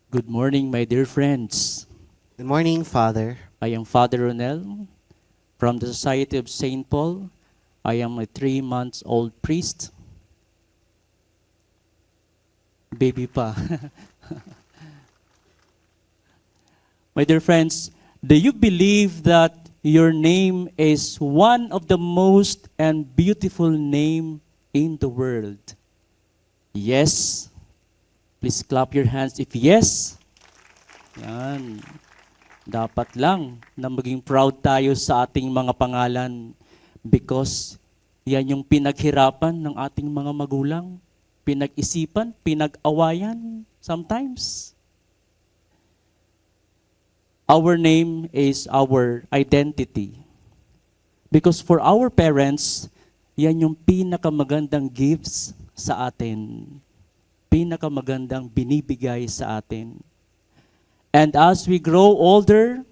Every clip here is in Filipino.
Good morning, my dear friends. Good morning, Father. I am Father Ronel from the Society of St. Paul. I am a 3 months old priest. Baby pa. My dear friends, do you believe that your name is one of the most and beautiful name in the world? Yes. Please clap your hands if yes. Yan. Dapat lang na maging proud tayo sa ating mga pangalan because yan yung pinaghirapan ng ating mga magulang, pinag-isipan, pinag-awayan sometimes. Our name is our identity. Because for our parents, yan yung pinakamagandang gifts sa atin. Pinakamagandang binibigay sa atin. And as we grow older,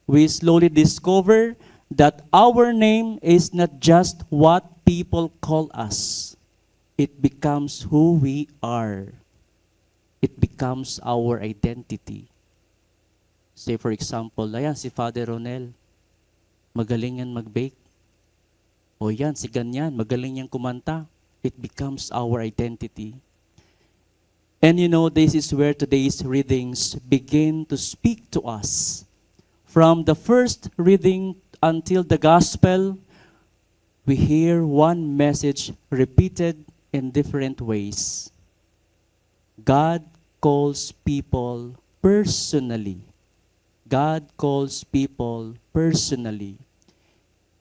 we slowly discover that our name is not just what people call us. It becomes who we are. It becomes our identity. Say for example, ayan si Father Ronel, magaling yan mag-bake. O yan, si ganyan, magaling yan kumanta. It becomes our identity. And you know, this is where today's readings begin to speak to us. From the first reading until the gospel, we hear one message repeated in different ways. God calls people personally. God calls people personally.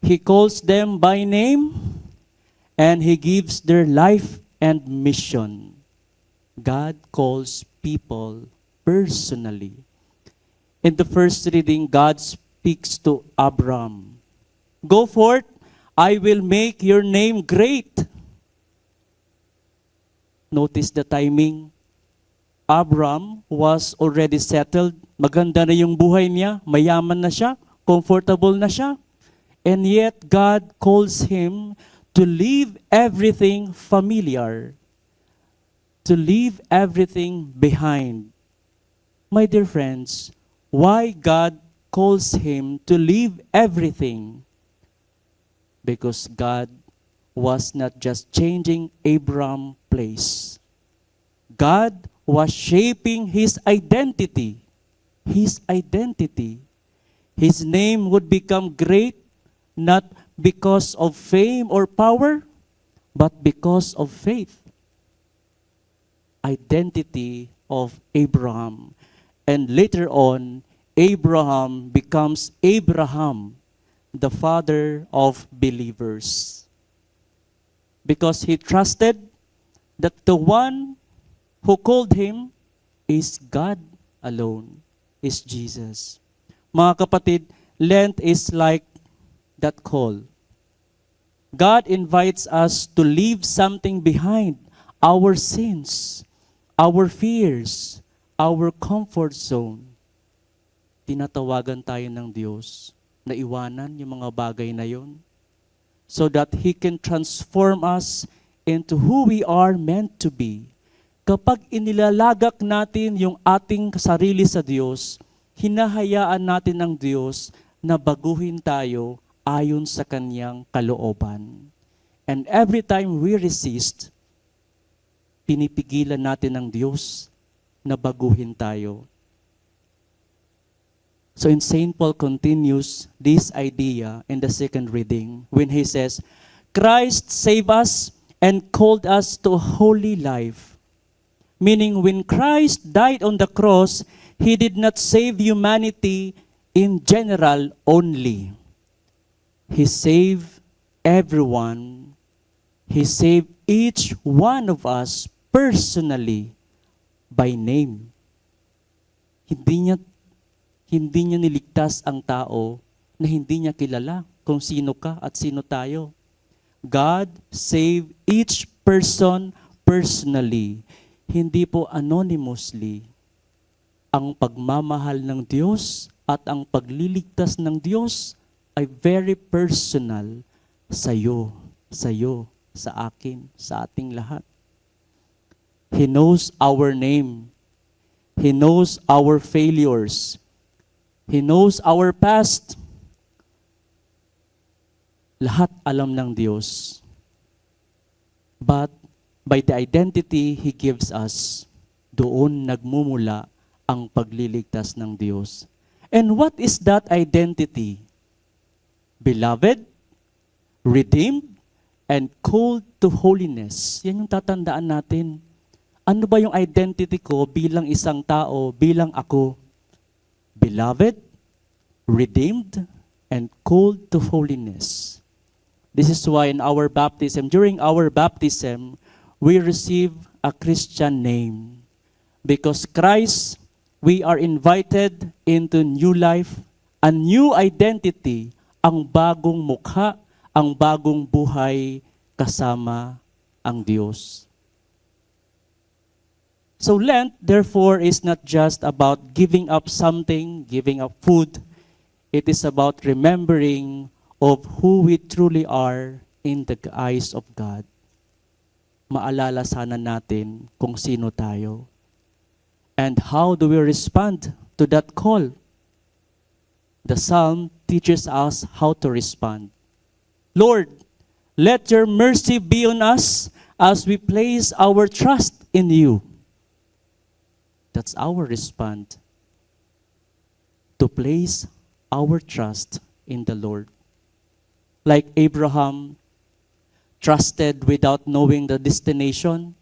He calls them by name and He gives their life and mission. God calls people personally. In the first reading, God speaks to Abram. Go forth, I will make your name great. Notice the timing. Abram was already settled. Maganda na yung buhay niya. Mayaman na siya. Comfortable na siya. And yet, God calls him to leave everything familiar. To leave everything behind. My dear friends, why God calls him to leave everything? Because God was not just changing Abram's place. God was shaping his identity. His identity. His name would become great not because of fame or power, but because of faith. Identity of Abraham. And later on, Abraham becomes Abraham, the father of believers. Because he trusted that the one who called him is God alone, is Jesus. Mga kapatid, Lent is like that call. God invites us to leave something behind, our sins, our fears, our comfort zone. Tinatawagan tayo ng Diyos na iwanan yung mga bagay na yon so that He can transform us into who we are meant to be. Kapag inilalagak natin yung ating sarili sa Diyos, hinahayaan natin ng Diyos na baguhin tayo ayon sa Kanyang kalooban. And every time we resist, pinipigilan natin ng Diyos na baguhin tayo. So in St. Paul continues this idea in the second reading when he says, Christ saved us and called us to a holy life. Meaning when Christ died on the cross, He did not save humanity in general only. He saved everyone. He saved each one of us personally by name. Hindi niya niligtas ang tao na hindi niya kilala kung sino ka at sino tayo. God saved each person personally. Hindi po anonymously. Ang pagmamahal ng Diyos at ang pagliligtas ng Diyos ay very personal sa iyo, sa akin, sa ating lahat. He knows our name. He knows our failures. He knows our past. Lahat alam ng Diyos. But by the identity He gives us, doon nagmumula ang pagliligtas ng Diyos. And what is that identity? Beloved, redeemed, and called to holiness. Yan yung tatandaan natin. Ano ba yung identity ko bilang isang tao, bilang ako? Beloved, redeemed, and called to holiness. This is why in our baptism, during our baptism, we receive a Christian name. Because Christ, we are invited into new life, a new identity, ang bagong mukha, ang bagong buhay kasama ang Diyos. So Lent, therefore, is not just about giving up something, giving up food. It is about remembering of who we truly are in the eyes of God. Maalala sana natin kung sino tayo. And how do we respond to that call? The Psalm teaches us how to respond. Lord, let your mercy be on us as we place our trust in you. That's our response. To place our trust in the Lord. Like Abraham trusted without knowing the destination.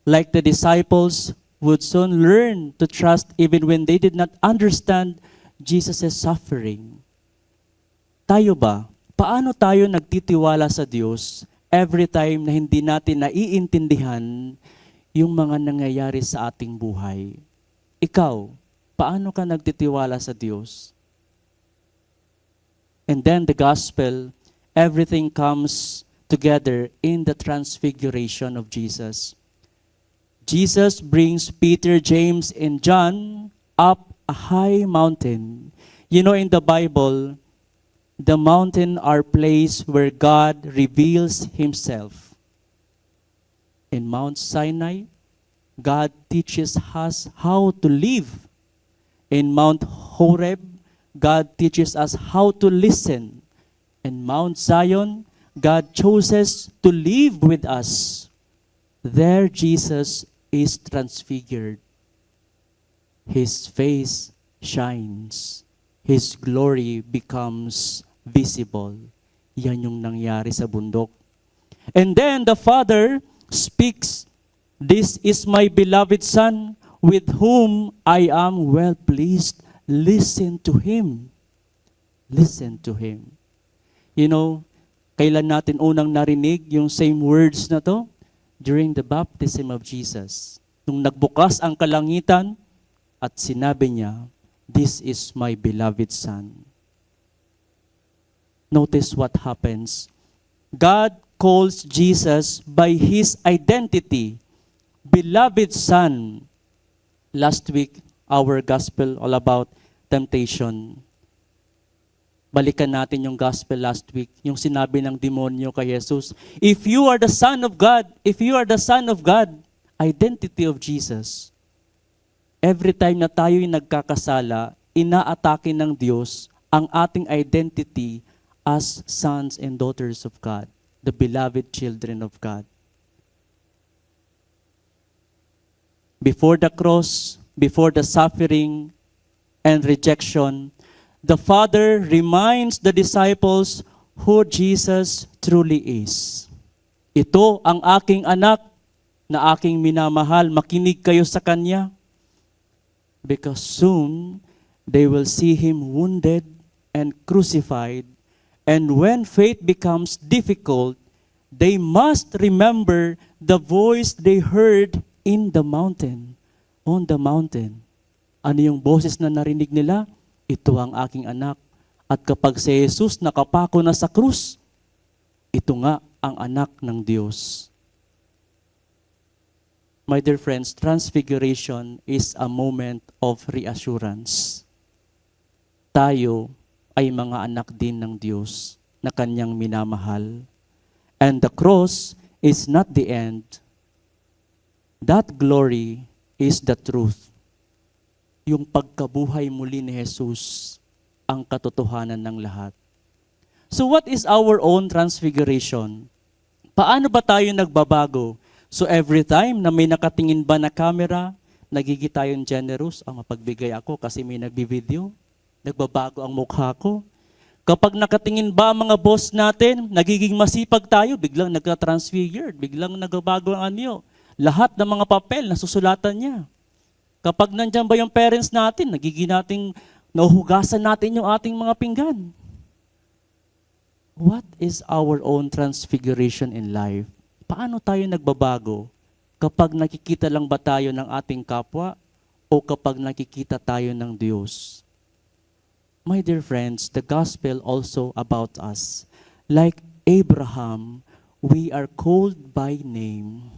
Like the disciples would soon learn to trust even when they did not understand Jesus' suffering. Tayo ba? Paano tayo nagtitiwala sa Diyos every time na hindi natin naiintindihan yung mga nangyayari sa ating buhay? Ikaw, paano ka nagtitiwala sa Diyos? And then the gospel, everything comes together in the transfiguration of Jesus. Jesus brings Peter, James, and John up a high mountain. You know, in the Bible, the mountain are place where God reveals Himself. In Mount Sinai, God teaches us how to live. In Mount Horeb, God teaches us how to listen. In Mount Zion, God chooses to live with us. There Jesus is transfigured. His face shines. His glory becomes visible. Yan yung nangyari sa bundok. And then the Father speaks, "This is my beloved Son, with whom I am well pleased. Listen to Him." Listen to Him. You know, kailan natin unang narinig yung same words na to? During the baptism of Jesus. Nung nagbukas ang kalangitan at sinabi niya, "This is my beloved Son." Notice what happens. God calls Jesus by His identity. Beloved Son. Last week, our gospel all about temptation. Balikan natin yung gospel last week, yung sinabi ng demonyo kay Jesus, if you are the Son of God, identity of Jesus. Every time na tayo'y nagkakasala, inaatake ng Diyos ang ating identity as sons and daughters of God, the beloved children of God. Before the cross, before the suffering and rejection, the Father reminds the disciples who Jesus truly is. Ito ang aking anak na aking minamahal. Makinig kayo sa Kanya. Because soon, they will see Him wounded and crucified. And when faith becomes difficult, they must remember the voice they heard in the mountain, on the mountain. Ano yung boses na narinig nila? Ito ang aking anak. At kapag si Jesus nakapako na sa krus, ito nga ang anak ng Diyos. My dear friends, transfiguration is a moment of reassurance. Tayo ay mga anak din ng Diyos na Kanyang minamahal. And the cross is not the end. That glory is the truth. yung pagkabuhay muli ni Jesus ang katotohanan ng lahat. So what is our own transfiguration? Paano ba tayo nagbabago? So every time na may nakatingin ba na camera, nagiging tayong generous, mapagbigay ako kasi may nagbi-video, nagbabago ang mukha ko. Kapag nakatingin ba ang mga boss natin, nagiging masipag tayo, biglang nagka-transfigured, biglang nagbabago ang anyo. Lahat ng mga papel, nasusulatan niya. Kapag nandiyan ba yung parents natin, nagiging nating, nahuhugasan natin yung ating mga pinggan. What is our own transfiguration in life? Paano tayo nagbabago? Kapag nakikita lang ba tayo ng ating kapwa o kapag nakikita tayo ng Diyos? My dear friends, the gospel also about us. Like Abraham, we are called by name.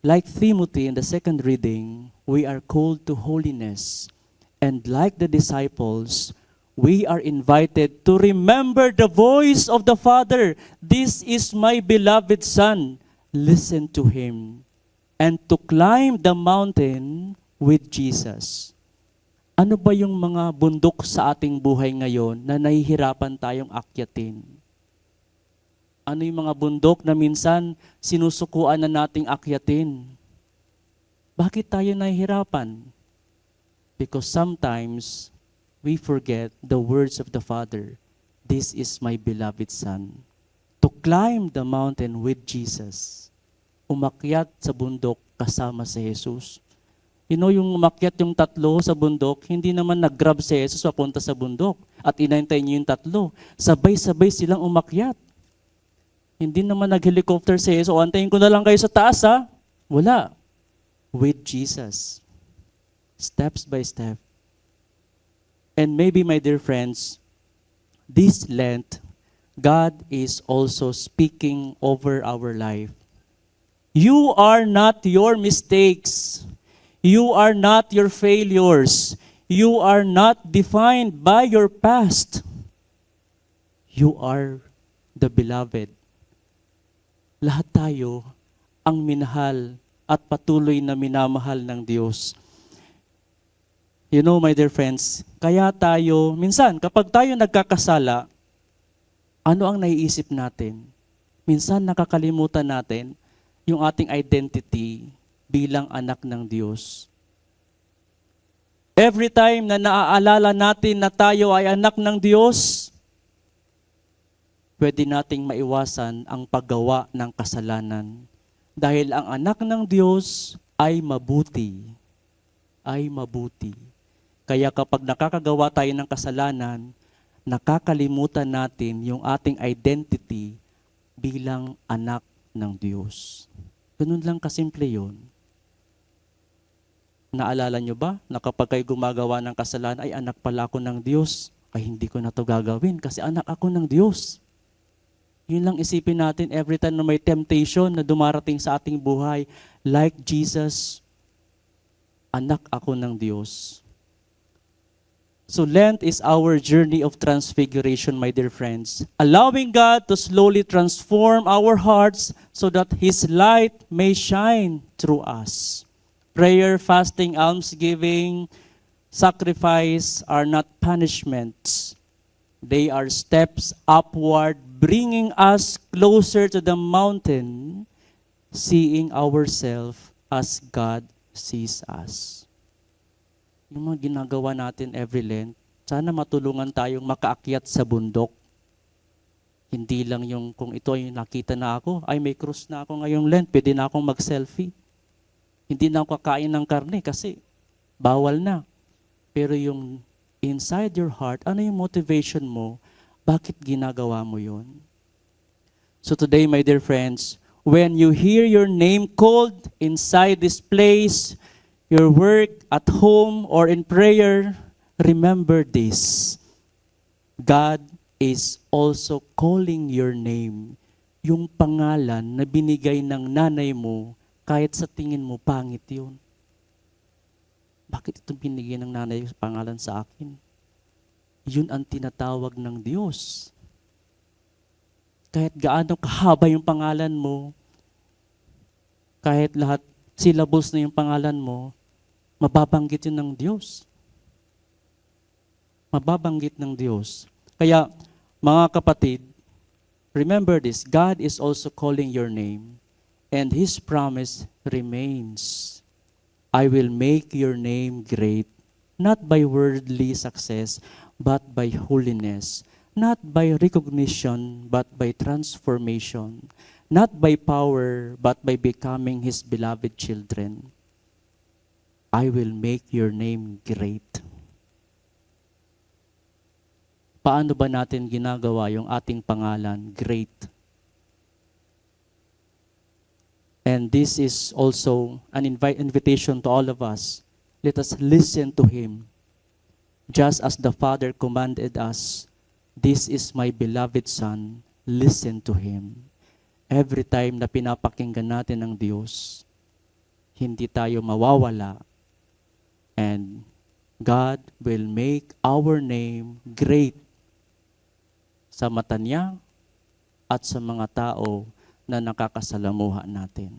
Like Timothy in the second reading, we are called to holiness. And like the disciples, we are invited to remember the voice of the Father. This is my beloved Son. Listen to Him. And to climb the mountain with Jesus. Ano ba yung mga bundok sa ating buhay ngayon na nahihirapan tayong akyatin? Ano yung mga bundok na minsan sinusukuan na nating akyatin? Bakit tayo nahihirapan? Because sometimes we forget the words of the Father. This is my beloved Son. To climb the mountain with Jesus. Umakyat sa bundok kasama si Jesus. You know, yung umakyat yung tatlo sa bundok, hindi naman nag-grab si Jesus papunta sa bundok at inantay niyo yung tatlo. Sabay-sabay silang umakyat. Hindi naman nag-helicopter si Jesus, o antayin ko na lang kayo sa taas ha. Wala. With Jesus. Steps by step. And maybe, my dear friends, this Lent, God is also speaking over our life. You are not your mistakes. You are not your failures. You are not defined by your past. You are the beloved. Lahat tayo ang minahal at patuloy na minamahal ng Diyos. You know, my dear friends, kaya tayo, minsan kapag tayo nagkakasala, ano ang naiisip natin? Minsan nakakalimutan natin yung ating identity bilang anak ng Diyos. Every time na naaalala natin na tayo ay anak ng Diyos, pwede nating maiwasan ang paggawa ng kasalanan. Dahil ang anak ng Diyos ay mabuti. Ay mabuti. Kaya kapag nakakagawa tayo ng kasalanan, nakakalimutan natin yung ating identity bilang anak ng Diyos. Ganun lang kasimple yun. Naalala nyo ba na kapag kayo gumagawa ng kasalanan, ay anak pala ako ng Diyos, ay hindi ko na to gagawin kasi anak ako ng Diyos. Yun lang isipin natin every time na may temptation na dumarating sa ating buhay, like Jesus, anak ako ng Diyos. So Lent is our journey of transfiguration, my dear friends. Allowing God to slowly transform our hearts so that His light may shine through us. Prayer, fasting, almsgiving, sacrifice are not punishments. They are steps upward, bringing us closer to the mountain, seeing ourselves as God sees us. Yung mga ginagawa natin every Lent, sana matulungan tayong makaakyat sa bundok. Hindi lang yung kung ito ay nakita na ako, ay may krus na ako ngayong Lent, pwede na akong mag-selfie. Hindi na ako kakain ng karne kasi bawal na. Pero yung inside your heart, ano yung motivation mo? Bakit ginagawa mo yun? So today, my dear friends, when you hear your name called inside this place, your work, at home, or in prayer, remember this. God is also calling your name. Yung pangalan na binigay ng nanay mo, kahit sa tingin mo, pangit yun. Bakit itong binigay ng nanay pangalan sa akin? Yun ang tinatawag ng Diyos. Kahit gaano kahaba yung pangalan mo, kahit lahat syllables na yung pangalan mo, mababanggit yun ng Diyos. mababanggit ng Diyos. Kaya, mga kapatid, remember this, God is also calling your name, and His promise remains. I will make your name great, not by worldly success, but by holiness, not by recognition, but by transformation, not by power, but by becoming His beloved children. I will make your name great. Paano ba natin ginagawa yung ating pangalan great? And this is also an invitation to all of us. Let us listen to Him. Just as the Father commanded us, this is my beloved Son, listen to Him. Every time na pinapakinggan natin ng Diyos, hindi tayo mawawala. And God will make our name great sa mata niya at sa mga tao na nakakasalamuha natin.